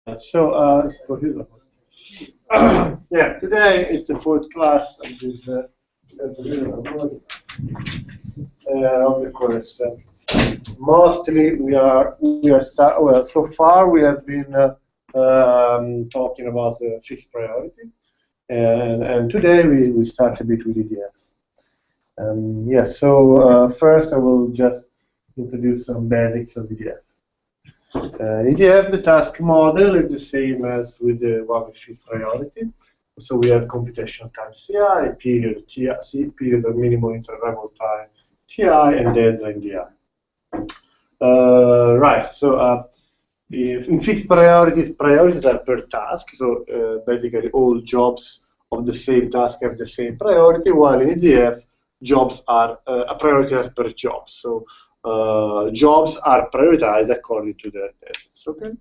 Yeah, today is the fourth class of this of the course. Mostly we are well. So far we have been talking about fixed priority, and today we start a bit with EDF. Yes. So first I will just introduce some basics of EDF. EDF, the task model, is the same as with the one with fixed priority. So we have computational time CI, period TI, period of minimum interval time TI, and deadline DI. Right. So if in fixed priorities are per task. So basically all jobs of the same task have the same priority, while in EDF jobs are prioritized per job. So jobs are prioritized according to their deadlines. Okay,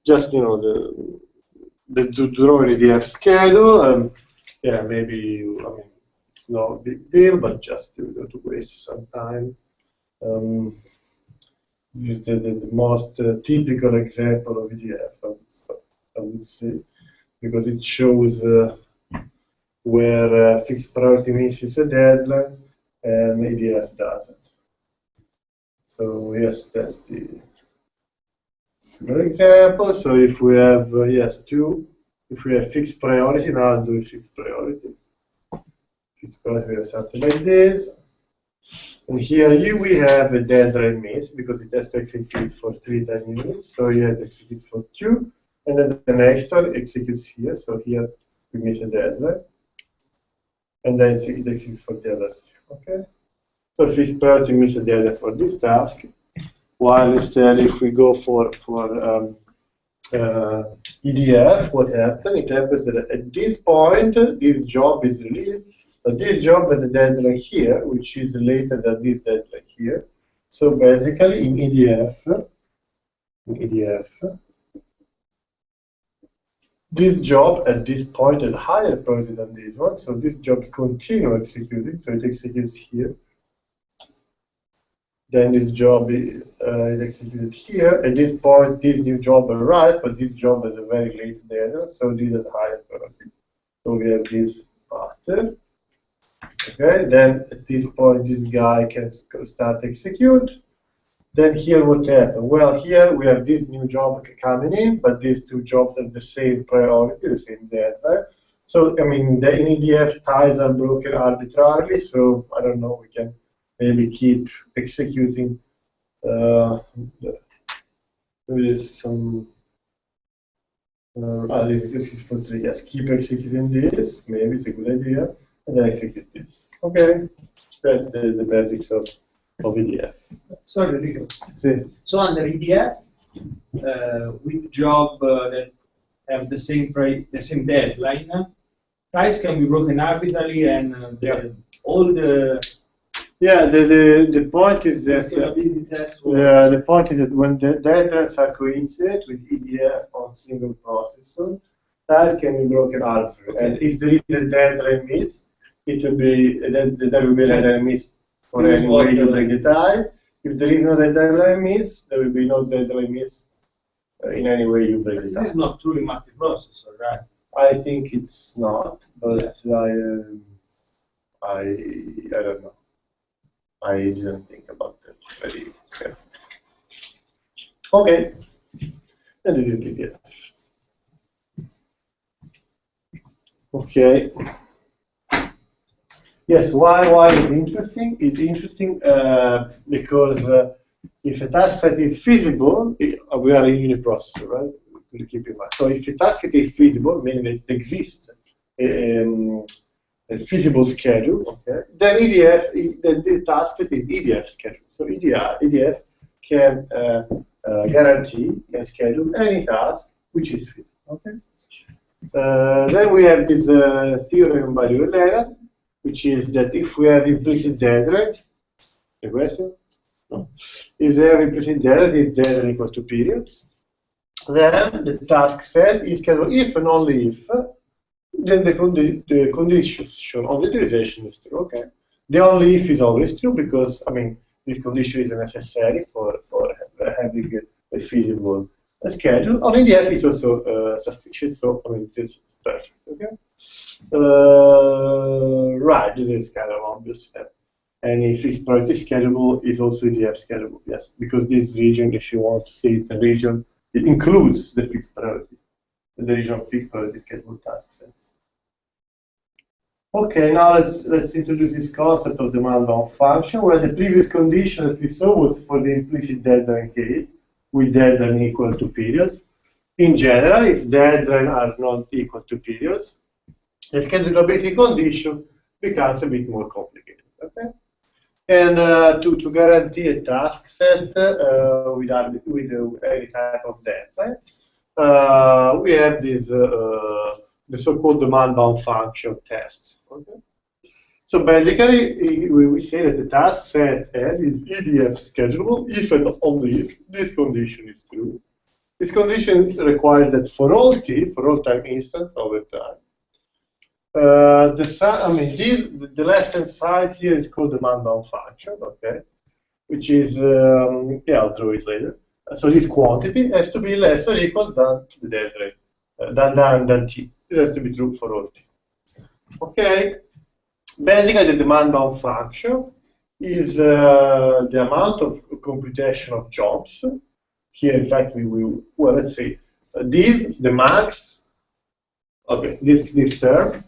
just the draw an EDF schedule. Yeah, maybe it's no big deal, but just to waste some time. This is the most typical example of EDF, I would say, because it shows where fixed priority misses a deadline and EDF doesn't. So yes, that's the good example. So if we have if we have fixed priority, now I'll do fixed priority. Fixed priority, we have something like this. And here we have a deadline miss because it has to execute for 3 time units. So here it executes for 2, and then the next one executes here. So here we miss a deadline, and then it executes for the other 2. Okay. So fixed priority miss a deadline for this task, while instead if we go for EDF, what happens? It happens that at this point this job is released. But this job has a deadline here, which is later than this deadline here. So basically, in EDF, this job at this point is higher priority than this one. So this job continues executing. So it executes here. Then this job is executed here. At this point, this new job arrives, but this job has a very late deadline. So this is higher priority. So we have this pattern. Okay, then at this point, this guy can start execute. Then here what happened? Well, here we have this new job coming in, but these two jobs have the same priority, the same deadline. So, I mean, in EDF, ties are broken arbitrarily, so I don't know, we can maybe keep executing with some, this is for 3, yes, keep executing this, maybe it's a good idea. And then execute this. Okay, that's the basics of EDF. Sorry, Enrico. See. So under EDF, with job that have the same deadline, ties can be broken arbitrarily, and all the the point is that the point is that when the deadlines are coincident with EDF on single processor, ties can be broken arbitrarily. Okay. And if there is a deadline miss, it will be there will be a deadline miss for any way you break the tie. If there is no deadline miss, there will be no deadline miss in any way you break the tie. This is not truly multiprocessor, right? I think it's not, but I don't know. I didn't think about that very carefully. Okay, and this is EDF. Okay. Yes, why is interesting? It's interesting because if a task set is feasible, we are in uniprocessor, right? To keep in mind. So if a task set is feasible, meaning that it exists a feasible schedule, okay, then EDF, the task set is EDF schedule. So EDF can can schedule any task which is feasible. Okay. Then we have this theorem by Euler, which is that if we have implicit deadline, a question? No. If they have implicit deadline, is deadline equal to periods, then the task set is scheduled if and only if, then the condition of the utilization is true. Okay. The only if is always true because, I mean, this condition is necessary for having a feasible a schedule. On EDF is also sufficient, so I mean it's perfect. Okay. Right, this is kind of obvious. Any fixed priority schedule is also EDF schedule, yes, because this region, if you want to see it, the region, it includes the fixed priority, the region of fixed priority schedule task sets. Okay, now let's introduce this concept of demand-bound function, where the previous condition that we saw was for the implicit deadline case, with deadline equal to periods. In general, if deadlines are not equal to periods, the schedulability condition becomes a bit more complicated. Okay? And to guarantee a task set with any type of deadline, we have this the so-called demand-bound function tests. Okay? So basically, we say that the task set N is EDF schedulable if and only if this condition is true. This condition requires that for all t, for all time instance over time, the left-hand side here is called demand-bound function, okay, which is yeah, I'll draw it later. So this quantity has to be less or equal than the deadline, than t. It has to be true for all t. Okay. Basically, the demand-bound function is the amount of computation of jobs. Here, in fact, we will, well, let's see. The max, okay, this term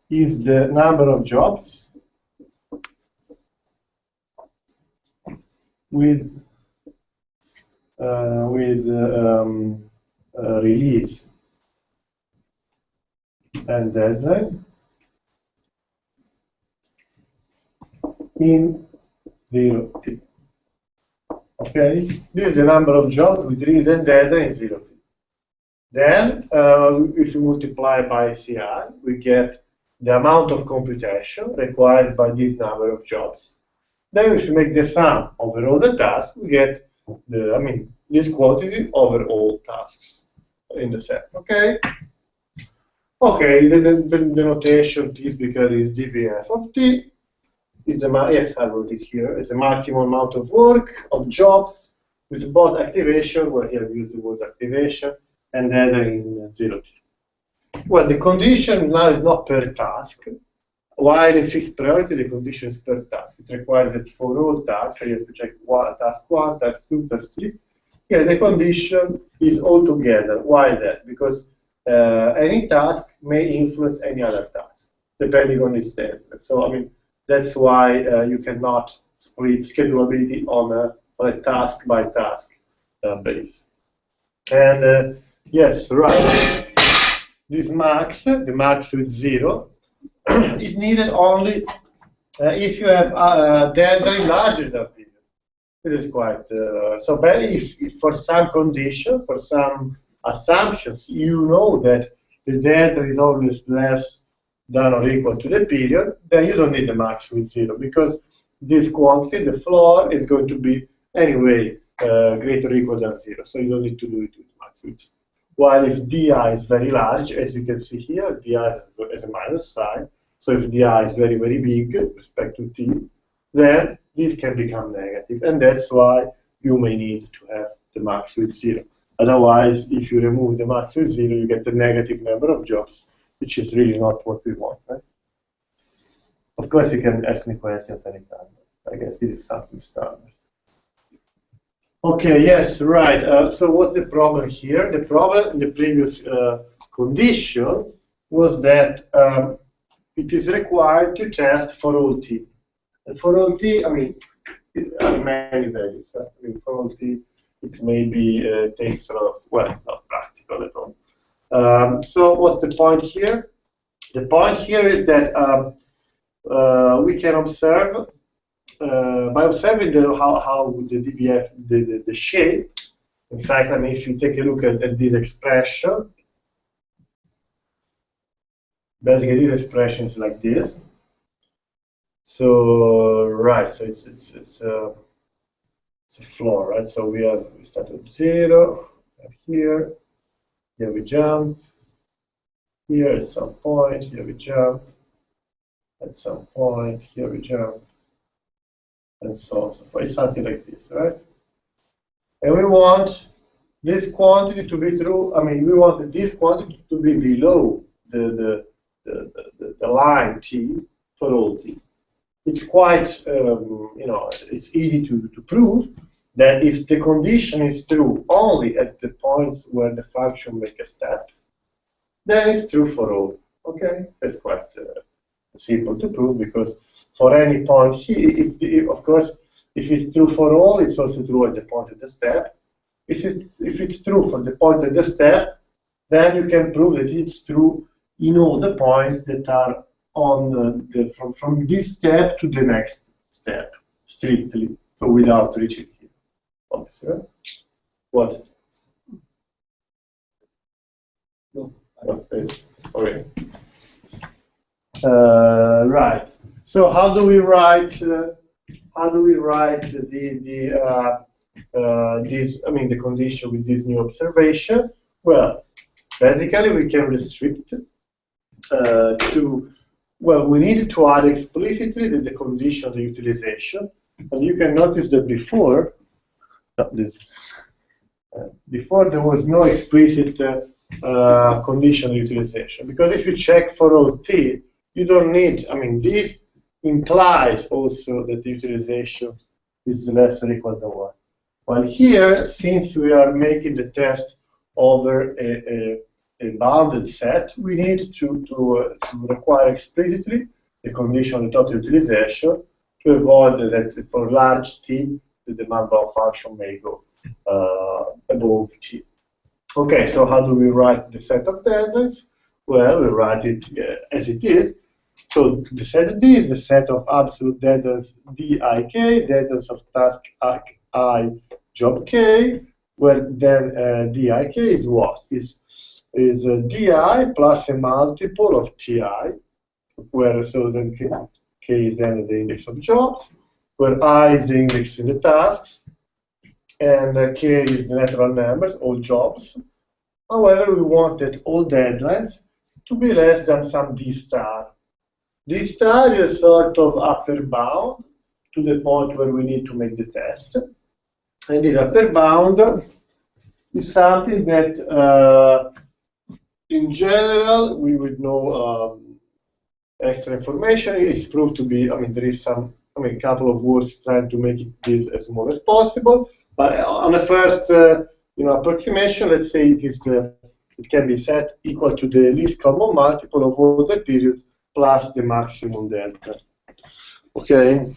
is the number of jobs with release and deadline in 0t. Okay, this is the number of jobs with release and deadline in 0t. Then, if we multiply by CI, we get the amount of computation required by this number of jobs. Then, if we make the sum over all the tasks, we get this quantity over all tasks in the set. Okay. Okay. The notation typically is dBF of t. Is the yes, I wrote it here. It's the maximum amount of work of jobs with both activation, where here we use the word activation, and deadline in 0t. Well, the condition now is not per task, while in fixed priority the condition is per task. It requires that for all tasks, so you have to check task 1, task 2, task 3. Here the condition is all together. Why that? Because any task may influence any other task, depending on its deadline. So, that's why you cannot split schedulability on a task-by-task base. And yes, right. This max, the max with 0, is needed only if you have a deadline larger than period. This is quite so. But if for some condition, for some assumptions, you know that the deadline is always less than or equal to the period, then you don't need the max with 0, because this quantity, the floor, is going to be anyway greater or equal than 0. So you don't need to do it with max with 0. While if di is very large, as you can see here, di has a minus sign. So if di is very, very big with respect to t, then this can become negative. And that's why you may need to have the max with 0. Otherwise, if you remove the max with 0, you get the negative number of jobs, which is really not what we want, right? Of course, you can ask me questions anytime. I guess it is something standard. Okay, yes, right. So what's the problem here? The problem in the previous condition was that it is required to test for all t. And for all t, there are many values. For all t, it maybe takes a lot of, well, it's not practical at all. So what's the point here? The point here is that we can observe, by observing how the dBF, the shape, in fact, if you take a look at this expression, basically this expression is like this. So, right, so it's a floor, right? So we start at 0, here we jump, here at some point, here we jump, at some point, here we jump, and so on, so forth. It's something like this, right? and we want this quantity to be true. I mean, we want this quantity to be below the line t for all t. It's quite, it's easy to prove that if the condition is true only at the points where the function makes a step, then it's true for all. Okay, that's quite simple to prove, because for any point here, of course, if it's true for all, it's also true at the point of the step. If it's true for the point at the step, then you can prove that it's true in all the points that are on from this step to the next step, strictly, so without reaching here. Obviously, right? What? No. Okay. Right. So how do we write? The condition with this new observation? Well, basically we can restrict to. Well, we need to add explicitly the condition of the utilization, and you can notice that before there was no explicit condition of utilization, because if you check for all t, you don't need. I mean, this implies also that the utilization is less or equal to 1. While here, since we are making the test over a bounded set, we need to require explicitly the condition of total utilization to avoid that for large t, the demand bound function may go above t. Okay, so how do we write the set of deadlines? Well, we write it as it is. So the set D is the set of absolute deadlines dik, deadlines of task I, job k, where then dik is what? Is di plus a multiple of ti, where so then k is then the index of jobs, where I is the index in the tasks, and k is the natural numbers, all jobs. However, we wanted all deadlines to be less than some d star. D star is a sort of upper bound to the point where we need to make the test. And this upper bound is something that, in general, we would know extra information. It's proved to be, there is some, a couple of words trying to make this as small as possible. But on the first, approximation, let's say it can be set equal to the least common multiple of all the periods plus the maximum delta. Okay.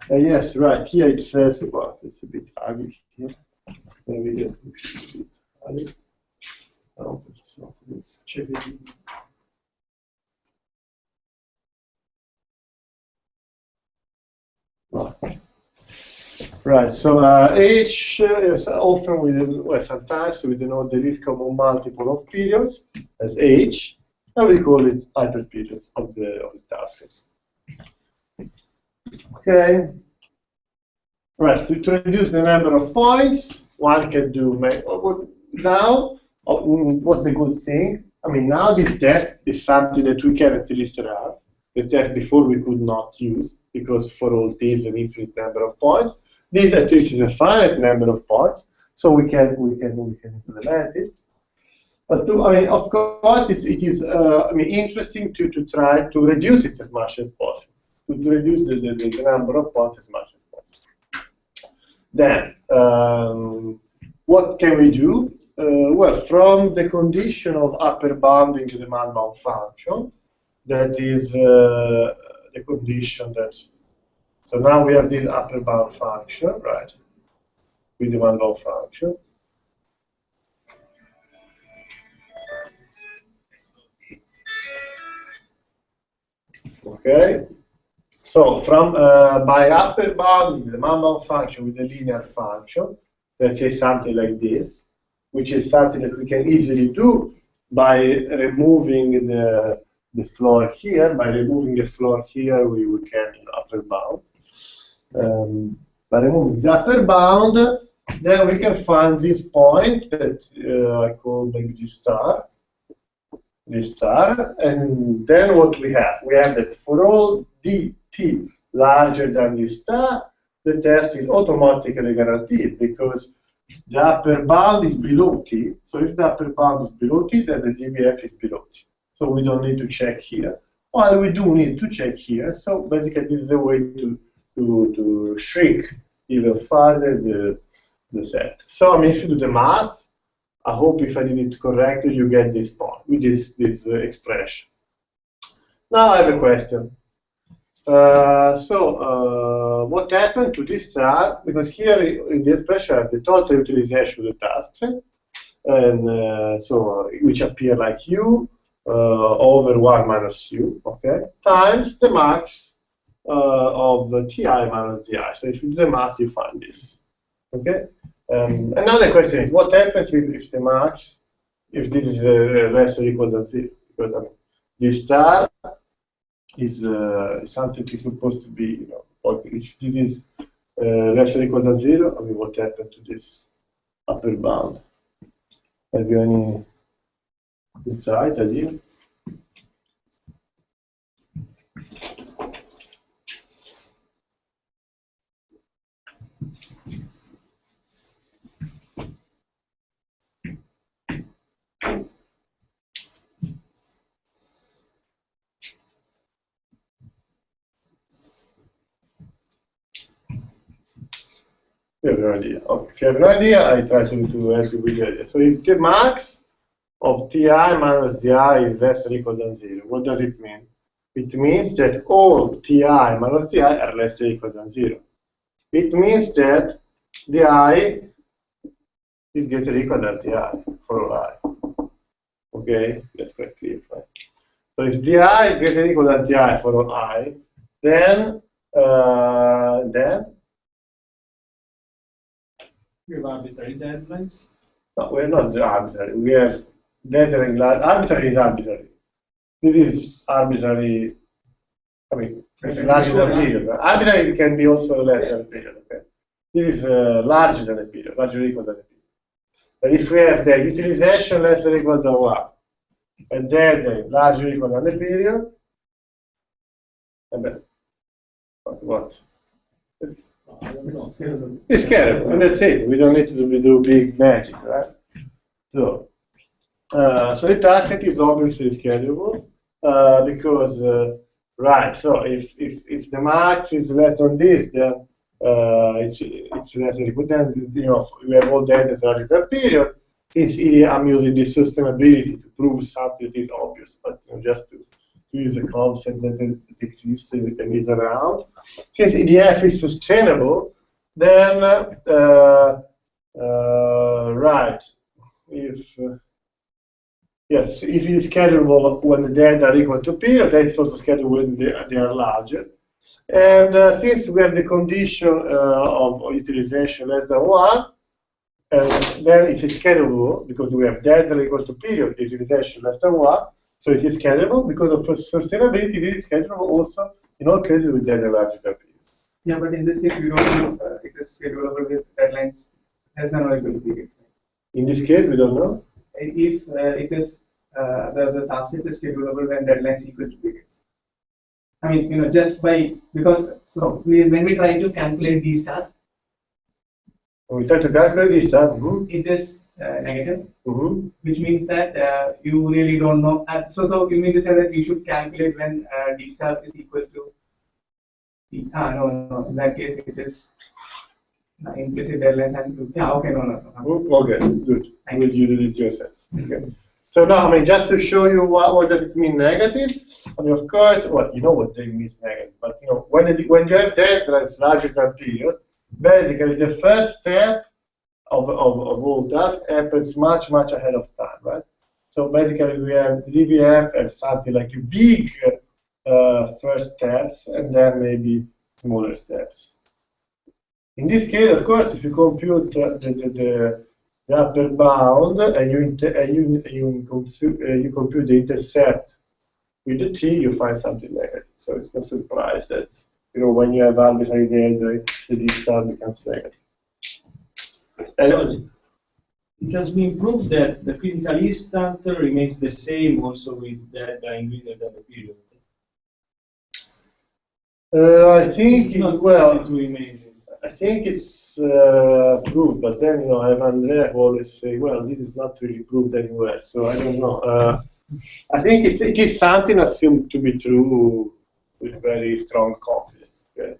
Yes, right. Here it says, well, it's a bit ugly here. Maybe a bit ugly. Oh, it's not this. Check it. Oh. Right, so H is often sometimes we denote the least common multiple of periods as H, and we call it hyperperiods of the tasks. Okay. Right, to reduce the number of points, one can do now. What's the good thing? Now this test is something that we can at least have. The test before we could not use, because for all t is an infinite number of points. This at least is a finite number of points, so we can implement it. But of course, it is interesting to try to reduce it as much as possible, to reduce the number of points as much as possible. Then, what can we do? Well, from the condition of upper bounding the demand bound function, that is the condition that. So now we have this upper bound function, right? With the demand bound function. Okay. So from by upper bounding the demand bound function with a linear function, let's say something like this, which is something that we can easily do by removing the floor here. By removing the floor here, we can upper bound. By removing the upper bound, then we can find this point that I call maybe this star, and then what we have? We have that for all dt larger than this star, the the test is automatically guaranteed because the upper bound is below t. So if the upper bound is below t, then the DBF is below t. So we don't need to check here. Well, we do need to check here. So basically, this is a way to shrink even further the set. So I mean, if you do the math, I hope if I did it correctly, you get this point with this expression. Now I have a question. What happened to this star? Because here in the expression, I have the total utilization of the tasks, and so which appear like u over 1 minus u, okay, times the max of ti minus di. So if you do the math, you find this, okay. Another question is, what happens if the max, if this is less or equal than 0? Because I mean, this star is something is supposed to be, you know, if this is less or equal than 0, I mean, what happened to this upper bound? Have you any insight, idea? You have no idea. Okay. If you have no idea, I try to help you with the idea. So if the max of ti minus di is less or equal than 0, what does it mean? It means that all ti minus di are less or equal than 0. It means that di is greater or equal than ti for all I. Okay, that's quite clear, right? So if di is greater or equal than ti for all I, then We have arbitrary deadlines. no, we're not arbitrary. We have deadline. Arbitrary is arbitrary. This is arbitrary. I mean, it's larger than a period. Arbitrary can be also less than a period. Okay, this is larger than a period, larger or equal than a period. But if we have the utilization less or equal than 1, and deadline larger or equal than a period, and then what? It's scalable, and that's it. We don't need to do big magic, right? So, the task set is obviously scalable because, right? So if the max is less than this, then it's less than equal. Then you know we have all data that's larger than period. Since I'm using this sustainability to prove something that is obvious, but you know, just to use a concept that exists and is around. Since EDF is sustainable, then right, if yes, if it is schedulable when the data are equal to period, then it's also scheduled when they are larger. And since we have the condition of utilization less than 1, then it is schedulable because we have data equal to period utilization less than 1. So it is scalable because of sustainability. It is scalable also in all cases with data larger than periods. Yeah, but in this case, we don't know it is schedulable with deadlines less than or equal to periods. In this case, we don't know. If it is the task set is schedulable when deadlines equal to periods. I mean, you know, just by because so when we try to calculate these star, when we try to calculate this stuff, it is negative, which means that you really don't know. So you mean to say that you should calculate when d star is equal to d? No. In that case, it is implicit deadlines and yeah. Okay, no. Okay, good. Good, you did it yourself. Okay. So now, I mean, just to show you what does it mean negative. I mean, of course, well, you know what they mean negative, but you know when you have data that's larger than period, basically the first step of all tasks happens much ahead of time, right? So basically we have the DBF and something like a big first steps and then maybe smaller steps. In this case, of course, if you compute the upper bound and you compute the intercept with the t, you find something negative. So it's no surprise that you know when you have arbitrary data, the d star becomes negative. Sorry. It has been proved that the critical instant remains the same also with deadline greater than the period. I think It's not well. easy to imagine. I think it's proved, but then I have Andrea who always say, well, this is not really proved anywhere, so I don't know. I think it is something assumed to be true with very strong confidence. Okay?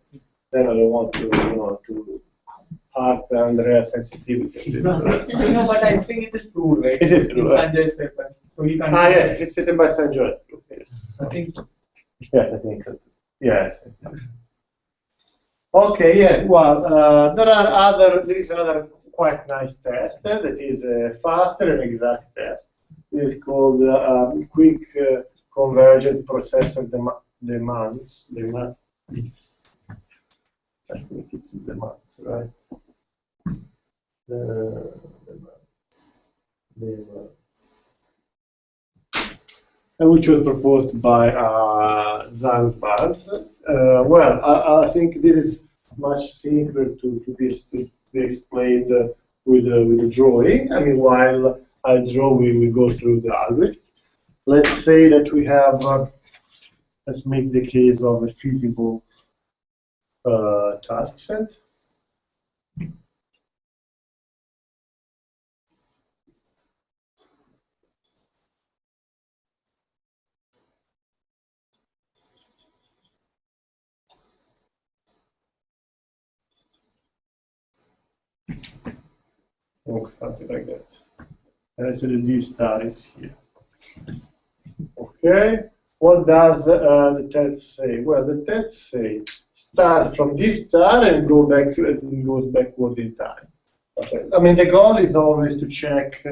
Then I don't want to hurt Andrea's sensitivity. No, but I think it is true, right? Is it true? In Sanjay's paper. So he can't. Yes, it's written by Sanjay. Yes. I think so. Yes, I think so. Yes. Okay, yes. Well, there is another quite nice test that is a faster and exact test. It is called quick convergent processor demands. I think it's demands, right? Which was proposed by Zalbaz. Well, I think this is much simpler to be explained with the drawing. I mean, while I draw, we go through the algorithm. Let's say that we have, let's make the case of a feasible task set. Or something like that. And so the D star is here. Okay. What does the test say? Well, the test say start from this star and goes backward in time. Okay. I mean, the goal is always to check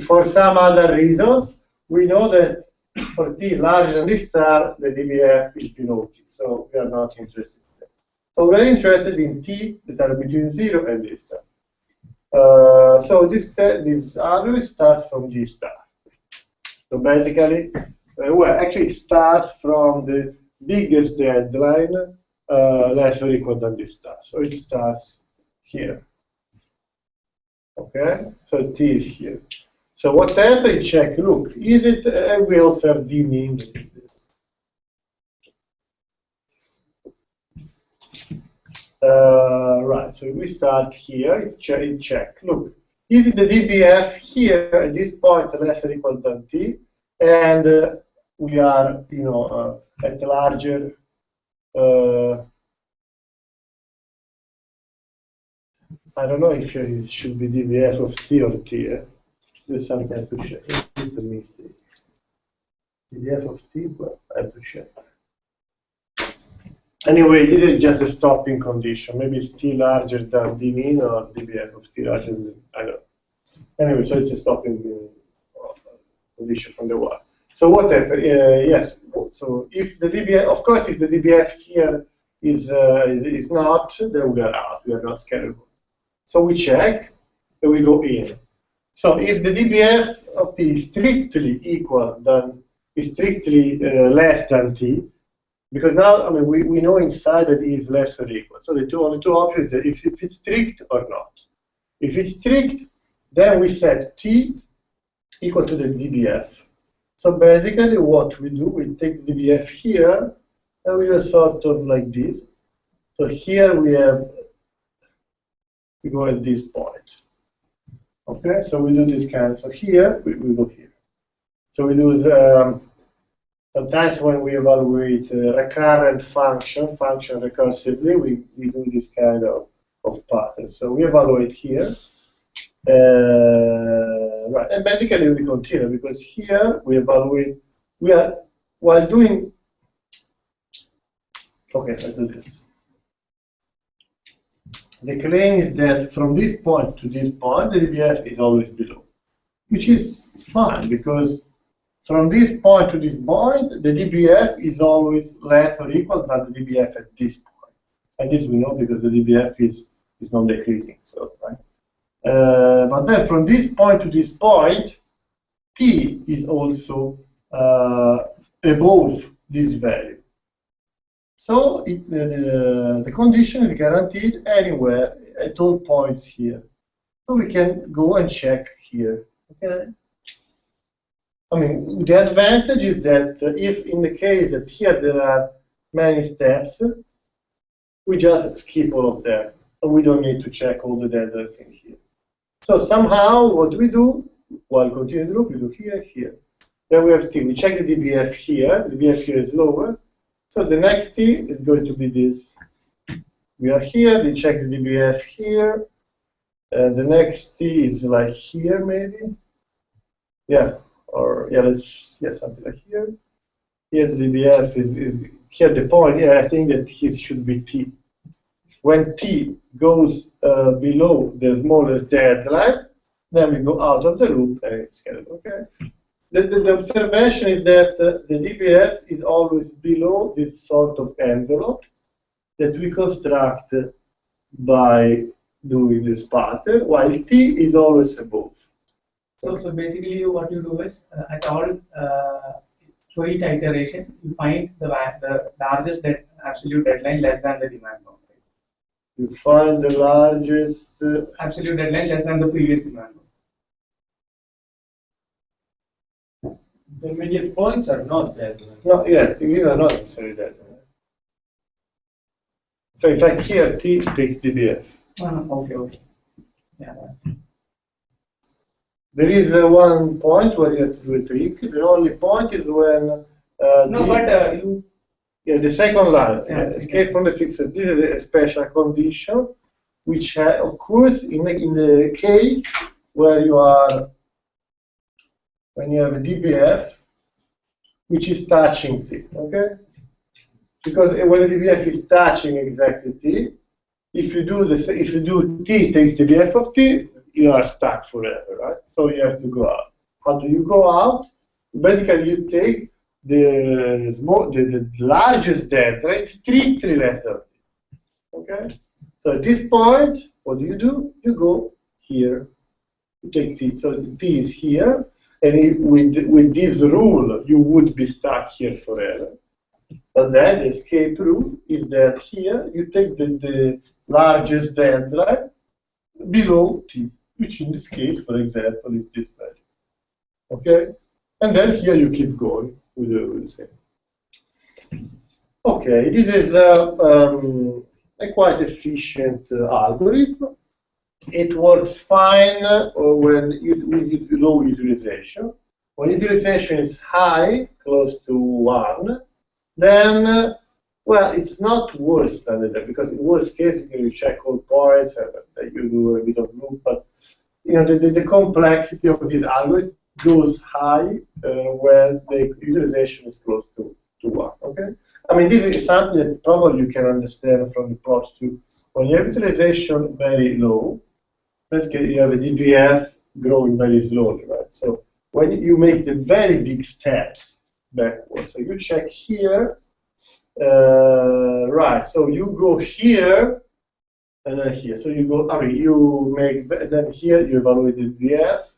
for some other reasons, we know that for T larger than this star, the dBF is below T, so we are not interested in that. So we're interested in T that are between 0 and this star. So this algorithm starts from this star. So basically, well, actually it starts from the biggest deadline, less or equal than this star. So it starts here. Okay, so T is here. So what happens? Check. Look, is it a welfare D mean that is this? Right. So we start here. It's check. Look, is it the dBF here at this point less or equal than T? And we are, at a larger. I don't know if it should be dBF of T or T. There's something I have to check. It's a mistake. dBF of T, but I have to check. Anyway, this is just a stopping condition. Maybe it's T larger than D mean or dBF of T larger than, I don't know. Anyway, so it's a stopping condition from the while. So what happens? Yes. So if the dBF, of course, if the dBF here is not, then we are out. We are not scalable. So we check, and we go in. So if the dBF of T is strictly less than T, because now we know inside that it is less or equal. So the only two options are if it's strict or not. If it's strict, then we set T equal to the dBF. So basically what we do, we take the dBF here, and we do sort of like this. So here we go at this point. Okay, so we do this kind. So here, we go here. So we do sometimes when we evaluate recurrent function recursively, we do this kind of pattern. So we evaluate here. Right, and basically we continue because here we evaluate, while doing, okay, let's do this. The claim is that from this point to this point, the dBF is always below, which is fine because from this point to this point, the dBF is always less or equal than the dBF at this point. And this we know because the dBF is not decreasing, so right. But then from this point to this point, T is also above this value. So the condition is guaranteed anywhere at all points here. So we can go and check here. Okay. I mean, the advantage is that if in the case that here there are many steps, we just skip all of them, and we don't need to check all the deadlines in here. So somehow, what we do, while continuing the loop, we do here, here. Then we have T. We check the dBF here. The dBF here is lower. So the next T is going to be this. We are here. We check the dBF here. The next T is like here, maybe. Yeah, or yeah, something like here. Here the dBF is here. The point. Yeah, I think that it should be T. When T goes below the smallest deadline, then we go out of the loop and it's scheduled. Okay. The observation is that the dBF is always below this sort of envelope that we construct by doing this pattern, while T is always above. So basically, what you do is at all for each iteration, you find the largest absolute deadline less than the demand bound. You find the largest absolute deadline less than the previous demand bound. The immediate points are not deadline. No, yes, these are not necessarily deadline. So in fact, here T takes dBF. Okay. Yeah. There is one point where you have to do a trick. The only point is when yeah, the second line, escape from the fixed. This is a special condition which occurs in the case where when you have a dBF which is touching T. Okay, because when the dBF is touching exactly T, if you do T takes dBF of T, you are stuck forever, right? So you have to go out. How do you go out? Basically, you take the largest deadline strictly less than T. Okay? So at this point, what do? You go here. You take T. So T is here, and with this rule, you would be stuck here forever. But then the escape rule is that here you take the largest deadline below T, which in this case, for example, is this value. Okay? And then here you keep going with the same. Okay, this is a quite efficient algorithm. It works fine when with low utilization. When utilization is high, close to 1, then, well, it's not worse than that, because in worst case, you check all points and you do a bit of loop, but the complexity of this algorithm goes high when the utilization is close to 1. Okay, I mean, this is something that probably you can understand from the approach to when you have utilization very low. Basically, you have a dBF growing very slowly, right? So when you make the very big steps backwards, so you check here, right? So you go here and then here. So you go. I mean, you make then here you evaluate the dBF.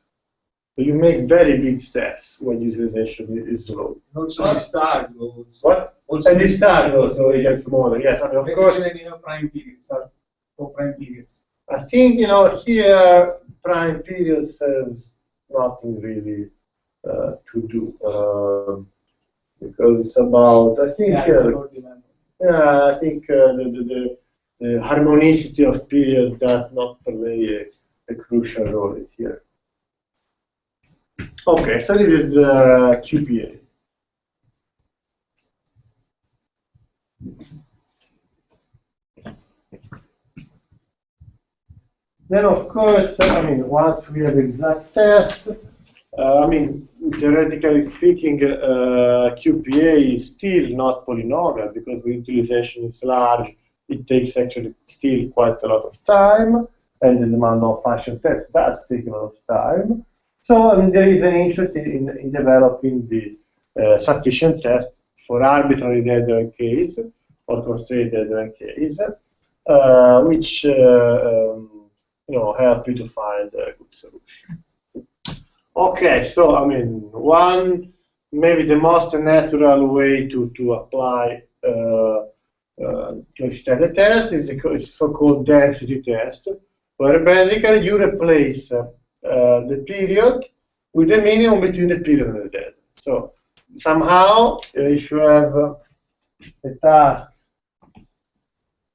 So you make very big steps when utilization is low. Also the start goes. What? Also and the start also it gets smaller. Yes, I mean, of course. When you have prime periods or co-prime periods. I think here prime period says nothing really to do because it's about I think I think the harmonicity of periods does not play a crucial role here. Okay, so this is QPA. Then, of course, I mean, once we have exact tests, I mean, theoretically speaking, QPA is still not polynomial because when utilization is large, it takes actually still quite a lot of time, and the demand of function test does take a lot of time. So, I mean, there is an interest in developing the sufficient test for arbitrary deadline case or constrained deadline case, which help you to find a good solution. Okay, so I mean, maybe the most natural way to apply to extend the test is the so-called density test, where basically you replace the period with the minimum between the period and the deadline. So somehow, if you have a task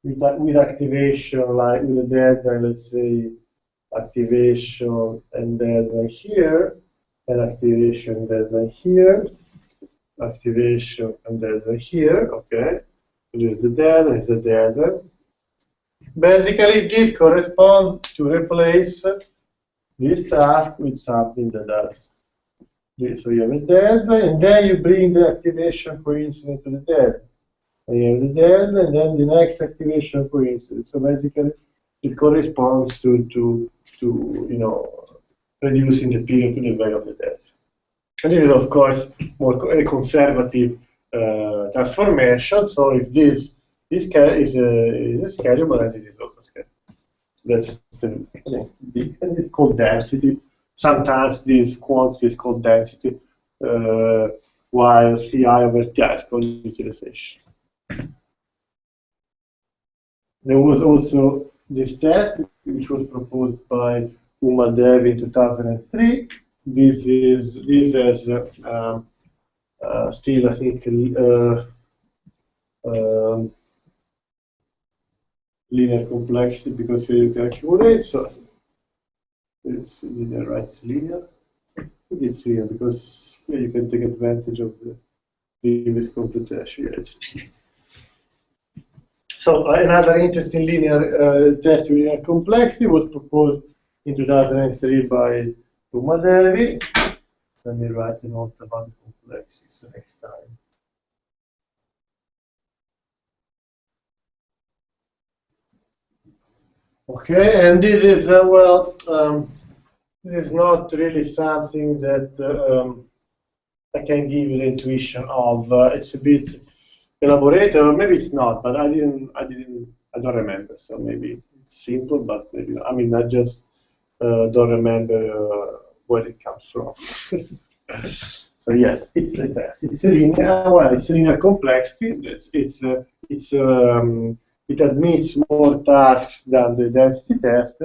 with activation, like with a deadline, let's say activation and deadline here, and activation deadline here, activation and deadline here, okay? Here's the deadline, is the deadline. Basically, this corresponds to replace this task with something that does. So you have a deadline, and then you bring the activation coincident to the deadline. And you have the deadline, and then the next activation coincident. So basically, it corresponds to reducing the period to the value of the deadline. And this is, of course, more a conservative transformation. So if this is a schedule, then this is also a schedule. That's the and it's called density. Sometimes this quantity is called density, while Ci over Ti is called utilization. There was also this test, which was proposed by Dev in 2003. This has still, I think, linear complexity because you can accumulate. So it's linear, right? It's linear. It's linear because you can take advantage of the previous computation. Yeah, so another interesting linear test with linear complexity was proposed in 2003 by Devi. Let me write a note about the complexities next time. Okay, and this is, this is not really something that I can give you the intuition of. It's a bit elaborated, or maybe it's not, but I don't remember. So maybe it's simple, but maybe not. I mean, I just don't remember where it comes from. So yes, it's a test. It's a linear. Well, it's a linear complexity. It admits more tasks than the density test,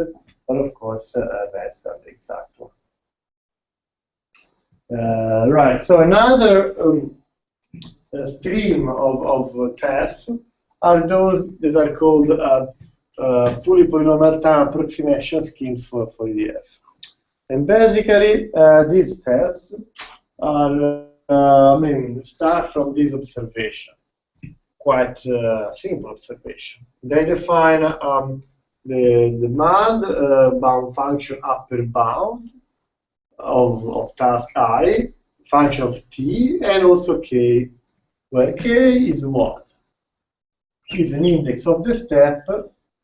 but of course less than the exact one. Right. So another stream of tests are those that are called fully polynomial time approximation schemes for EDF. And basically, these tests are, start from this observation, quite simple observation. They define the demand bound function upper bound of task I, function of t, and also k, where k is what? Is an index of the step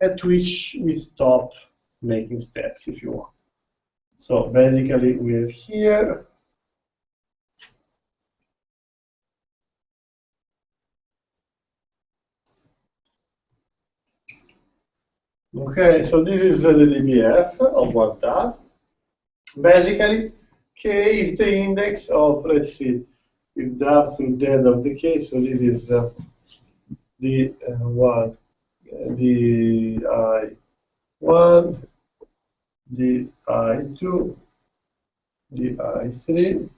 at which we stop making steps, if you want. So basically, we have here okay, so this is the DBF of one task. Basically, k is the index of, let's see, if the absolute end of the k, so this is the one, the I1, the I2, the I3.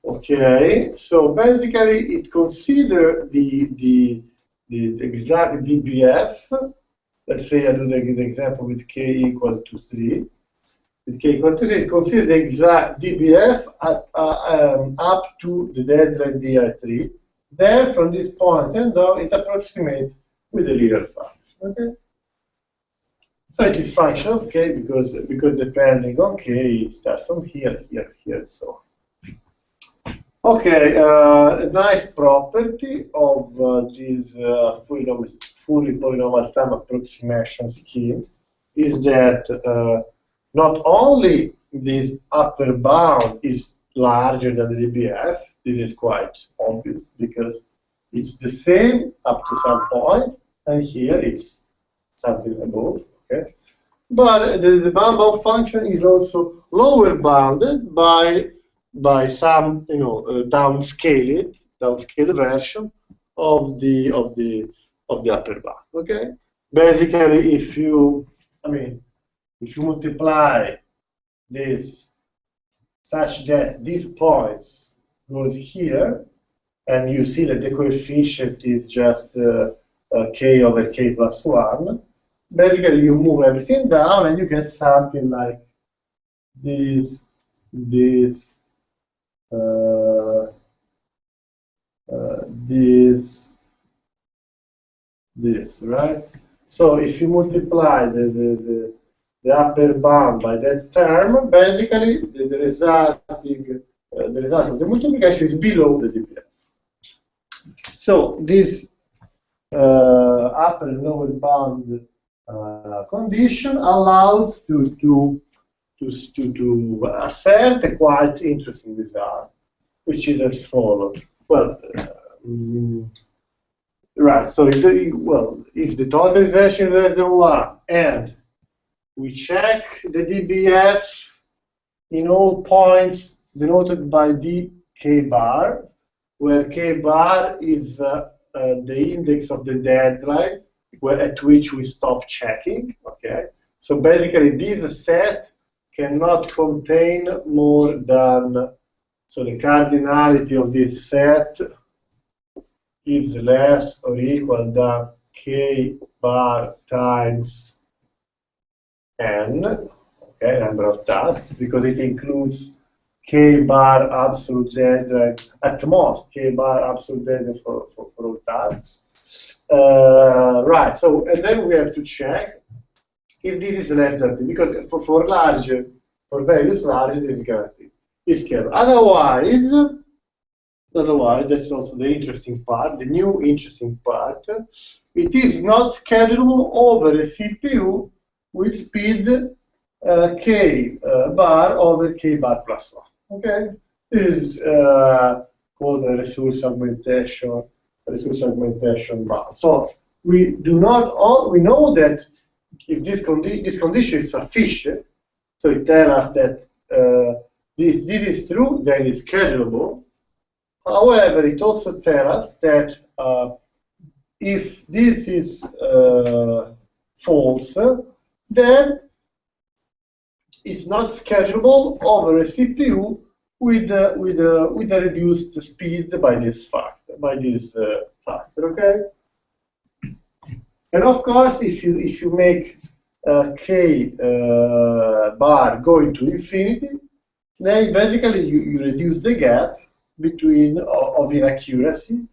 Okay, so basically it considers the exact DBF. Let's say I do the example with k equal to 3. With k equal to 3, it considers the exact DBF at, up to the deadline di3. Then from this point and down, it approximates with the real function. Okay. So it is function of k because depending on k, it starts from here, here, here, and so on. Okay, a nice property of this fully polynomial time approximation scheme is that not only this upper bound is larger than the DBF, this is quite obvious because it's the same up to some point, and here it's something above. Okay, but the bound function is also lower bounded by some, downscaled version of the upper bound. Okay, basically, if you multiply this such that these points goes here, and you see that the coefficient is just k over k plus 1. Basically, you move everything down and you get something like this, this, this, right? So if you multiply the upper bound by that term, basically the result of the multiplication is below the dBF. So this upper and lower bound condition allows to assert a quite interesting result, which is as follows. Well, right. So if the totalization is less than 1 and we check the dBF in all points denoted by dk bar, where k bar is the index of the deadline at which we stop checking. Okay, so basically this set cannot contain more than, so the cardinality of this set is less or equal than k bar times n, okay, number of tasks, because it includes k bar absolute deadline, at most k bar absolute deadline for all tasks. Right, so, and then we have to check if this is less than 3, because for values large, this is guaranteed. It's scalable. Otherwise, that's also the interesting part, the new interesting part. It is not schedulable over a CPU with speed k bar over k bar plus 1. Okay, this is called a resource augmentation bar. So we know that if this condition is sufficient, so it tells us that if this is true, then it's schedulable. However, it also tells us that if this is false, then it's not schedulable over a CPU with a reduced speed by this factor. Okay. And of course, if you make k bar going to infinity, then basically you reduce the gap between of inaccuracy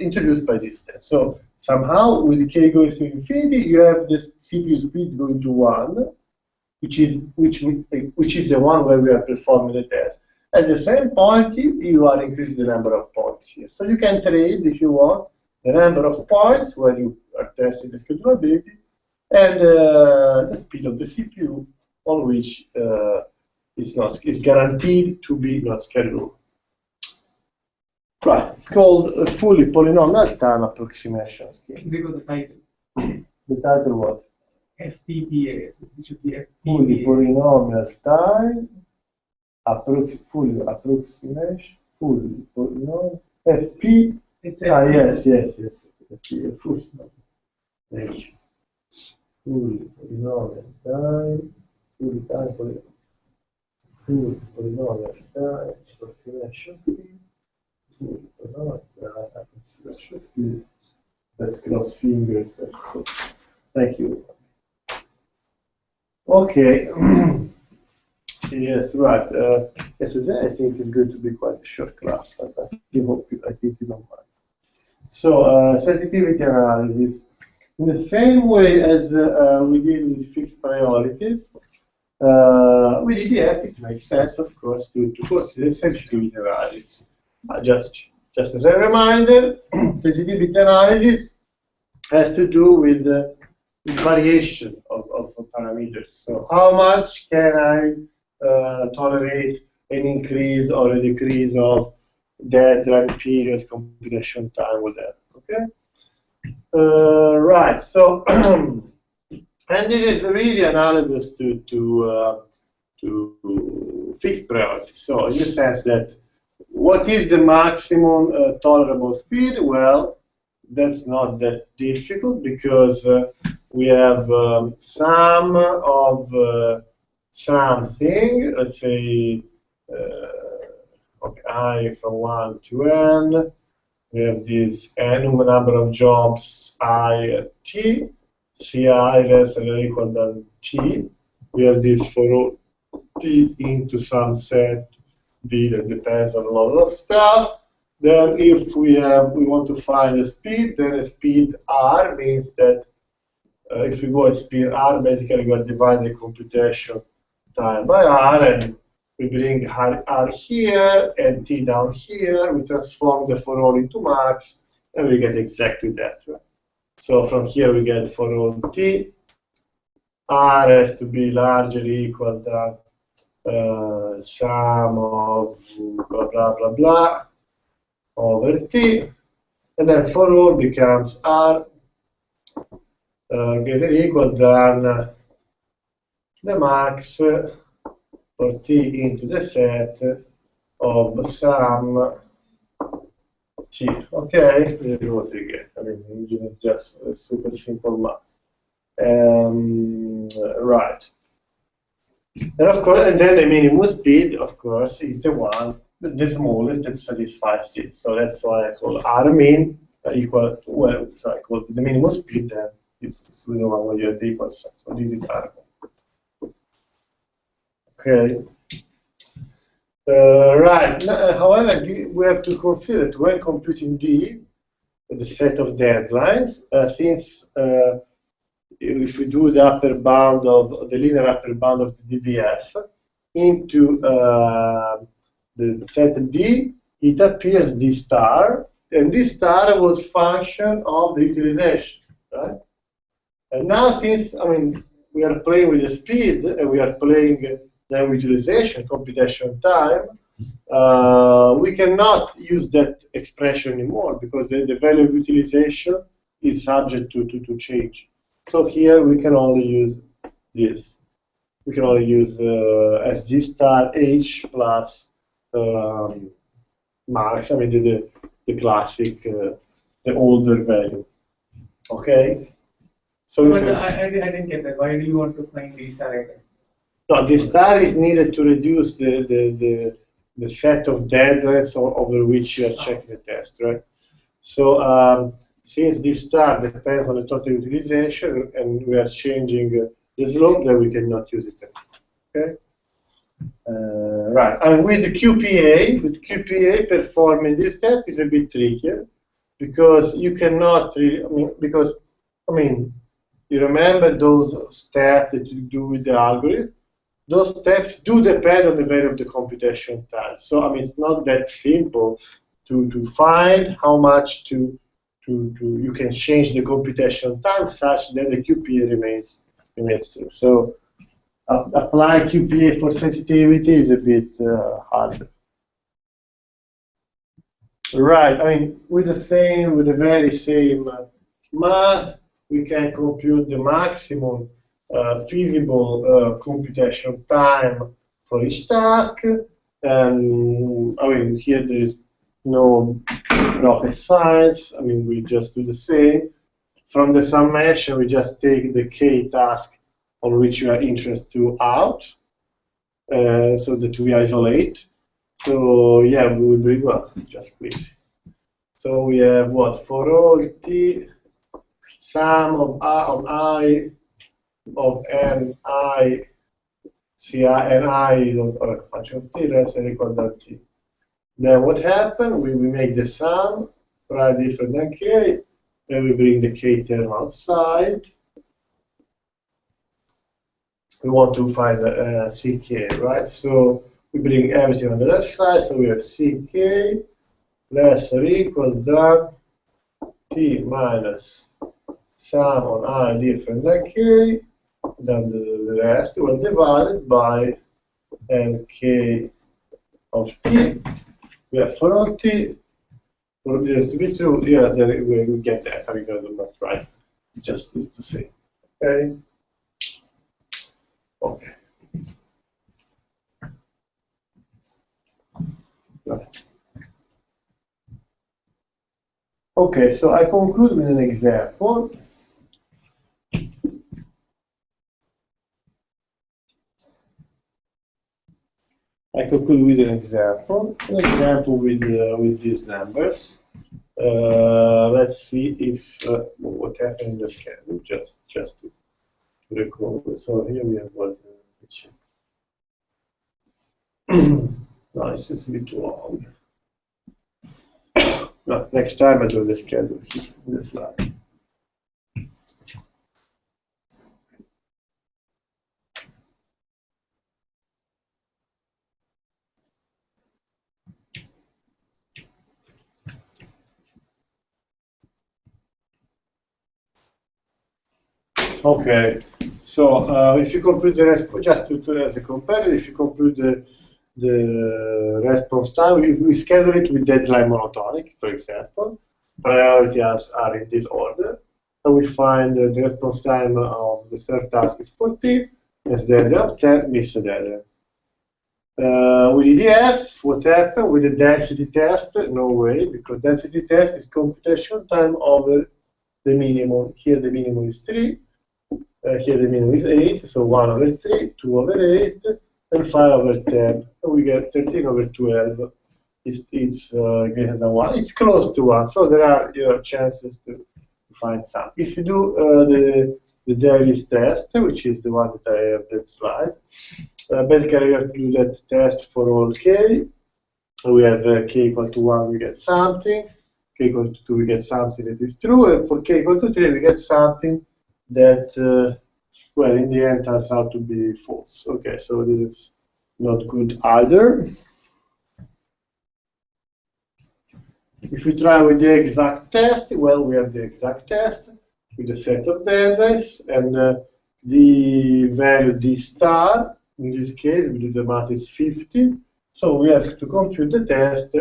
introduced by this step. So somehow with k goes to infinity, you have this CPU speed going to 1, which is the one where we are performing the test. At the same point, you are increasing the number of points here. So you can trade, if you want, the number of points where you are testing the schedulability and the speed of the CPU on which is guaranteed to be not scheduled. Right, it's called a fully polynomial time approximation scheme. Enrico, the title. The title what? FPPA. It should be FPPA. Fully polynomial time fully approximation, fully polynomial FP. It's yes. FP, full. Thank you. Fully polynomial time, fully polynomial time approximation scheme. Let's cross fingers. Thank you. Okay. Yes, right. Yes, today I think it's going to be quite a short class, but I think you don't mind. So, sensitivity analysis. In the same way as we did with fixed priorities, with EDF it makes sense, of course, to consider sensitivity analysis. Just as a reminder, sensitivity analysis has to do with the variation of parameters. So how much can I tolerate an increase or a decrease of deadline periods, computation time, whatever. Okay. Right. So, and this is really analogous to fixed priority. So, in the sense that what is the maximum tolerable speed? Well, that's not that difficult because we have sum of something, let's say, okay, I from 1 to n, We have this number of jobs I at t, ci less than or equal than t. We have this for all t into some set d that depends on a lot of stuff. Then if we want to find a speed, then a speed r means that if we go at speed r, basically we are dividing the computation time by r, and we bring r here and t down here. We transform the for all into max, and we get exactly that. Right? So from here we get for all t, r has to be larger or equal to sum of blah blah blah blah over t, and then for all becomes r greater or equal than the max for t into the set of sum t. Okay, this is what we get. I mean, it's just a super simple math. Right. And of course, and then the minimum speed, of course, is the one, the smallest that satisfies it. So that's why I call R min equal, well, so I call the minimum speed, then it's the one where you have the equal sign. So this is R min. Okay. Right. However, we have to consider that when computing D, the set of deadlines, since if we do the upper bound of the linear upper bound of the DBF into the set D, it appears D star, and D star was function of the utilization, right? And now, since we are playing with the speed and we are playing the utilization, computation time, we cannot use that expression anymore because the value of utilization is subject to change. So here we can only use this. We can only use as D star H plus max, the classic, the older value. Okay? So but I didn't get that. Why do you want to find D star again? No, the star is needed to reduce the set of deadlines over which you are checking the test, right? So since this star depends on the total utilization and we are changing the slope, then we cannot use it anymore. Okay? Right. And with QPA, performing this test is a bit trickier because you cannot really, you remember those steps that you do with the algorithm? Those steps do depend on the value of the computation time. So it's not that simple to find how much you can change the computation time such that the QPA remains true. So apply QPA for sensitivity is a bit harder. Right. With the very same math, we can compute the maximum feasible computation time for each task. And here there is no rocket science. We just do the same. From the summation, we just take the k task on which you are interested out, so that we isolate. So yeah, we will bring just quickly. So we have what for all t sum of I of n I ci and I is a function of t less than or equal to t. Then what happened? We make the sum, right, different than k, then we bring the k term outside. We want to find ck, right? So we bring everything on the other side, so we have ck less or equal than t minus sum on I different than k, then the rest will divided by nk of t. We have for all t, for this to be true, yeah, then we get that. I'm going to do that right. Just to say. Okay. Okay. Right. Okay, so I conclude with an example. I conclude with an example with these numbers. Let's see if what happened in the schedule, just to recall. So here we have what check. No, this is a bit long. No, next time I do the schedule in the slide. Okay, so if you compute the response, just as a comparison, if you compute the response time, we schedule it with deadline monotonic, for example. Priorities are in this order. So we find the response time of the third task is 14, as the deadline of 10 missed the deadline. With EDF, what happened with the density test? No way, because density test is computation time over the minimum. Here the minimum is 3. Here the minimum is 8, so 1 over 3, 2 over 8, and 5 over 10. And we get 13 over 12. It's greater than 1. It's close to 1, so there are chances to find some. If you do the Davis test, which is the one that I have that slide, basically we have to do that test for all k. We have k equal to 1, we get something. K equal to 2, we get something that is true. And for k equal to 3, we get something that, well, in the end turns out to be false. Okay, so this is not good either. If we try with the exact test, well, we have the exact test with a set of deadlines, and the value d star, in this case, we do the math is 50. So we have to compute the test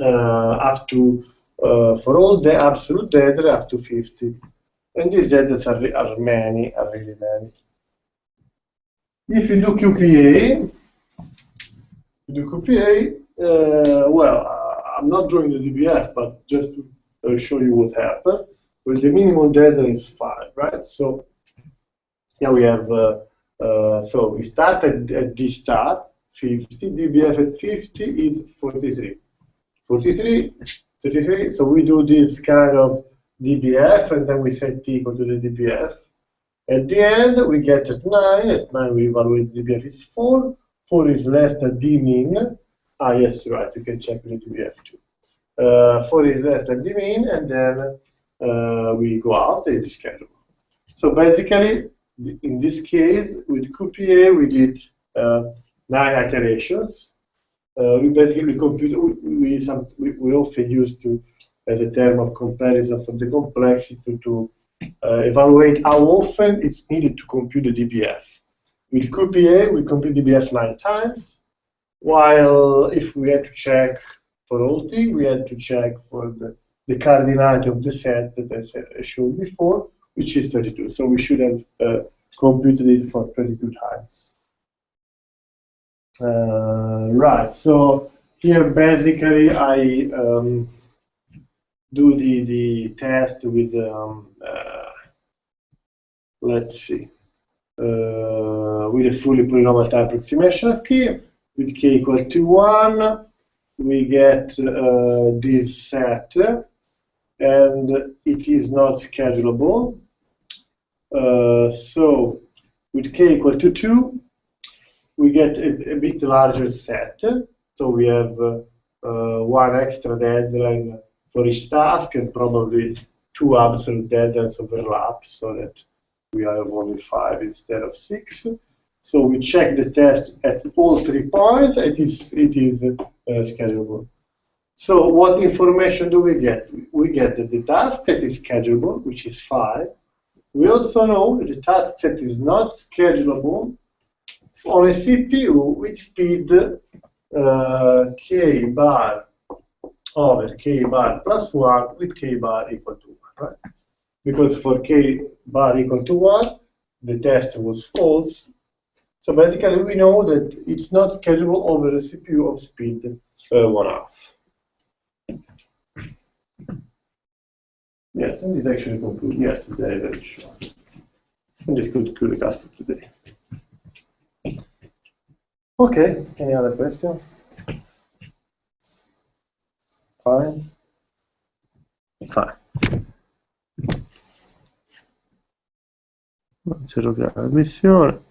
up to, for all the absolute deadlines, up to 50. And these deadlines are really many. If you do QPA, well, I'm not drawing the DBF, but just to show you what happened. Well, the minimum deadline is 5, right? So here we have, so we start at D star, 50, DBF at 50 is 43. 43, 33, so we do this kind of DBF, and then we set t equal to the DBF. At the end, we get at 9. At 9, we evaluate the DBF is 4. 4 is less than d min. Ah, yes, right, you can check with the DBF too. 4 is less than d min, and then we go out, it's scheduled. So basically, in this case, with QPA, we did 9 iterations. We basically compute, we often use to, as a term of comparison for the complexity, to evaluate how often it's needed to compute the DBF. With QPA, we compute DBF 9 times, while if we had to check for all t, we had to check for the cardinality of the set that I showed before, which is 32. So we should have computed it for 22 times. Right, so here basically I do the test with, let's see, with a fully polynomial time approximation scheme. With k equal to 1, we get this set, and it is not schedulable. So with k equal to 2, we get a bit larger set. So we have one extra deadline for each task, and probably 2 absolute deadlines overlap, so that we have only 5 instead of 6. So we check the test at all 3 points, and it is schedulable. So what information do we get? We get that the task that is schedulable, which is 5. We also know that the task set is not schedulable on a CPU with speed k bar over k bar plus 1 with k bar equal to 1, right? Because for k bar equal to 1, the test was false. So basically, we know that it's not schedulable over a CPU of speed 1/2. Yes, and it's actually concluded. Yes, it's very, very short. And this could conclude the class for today. Okay, any other question? Fine. fine. Non c'è la missione.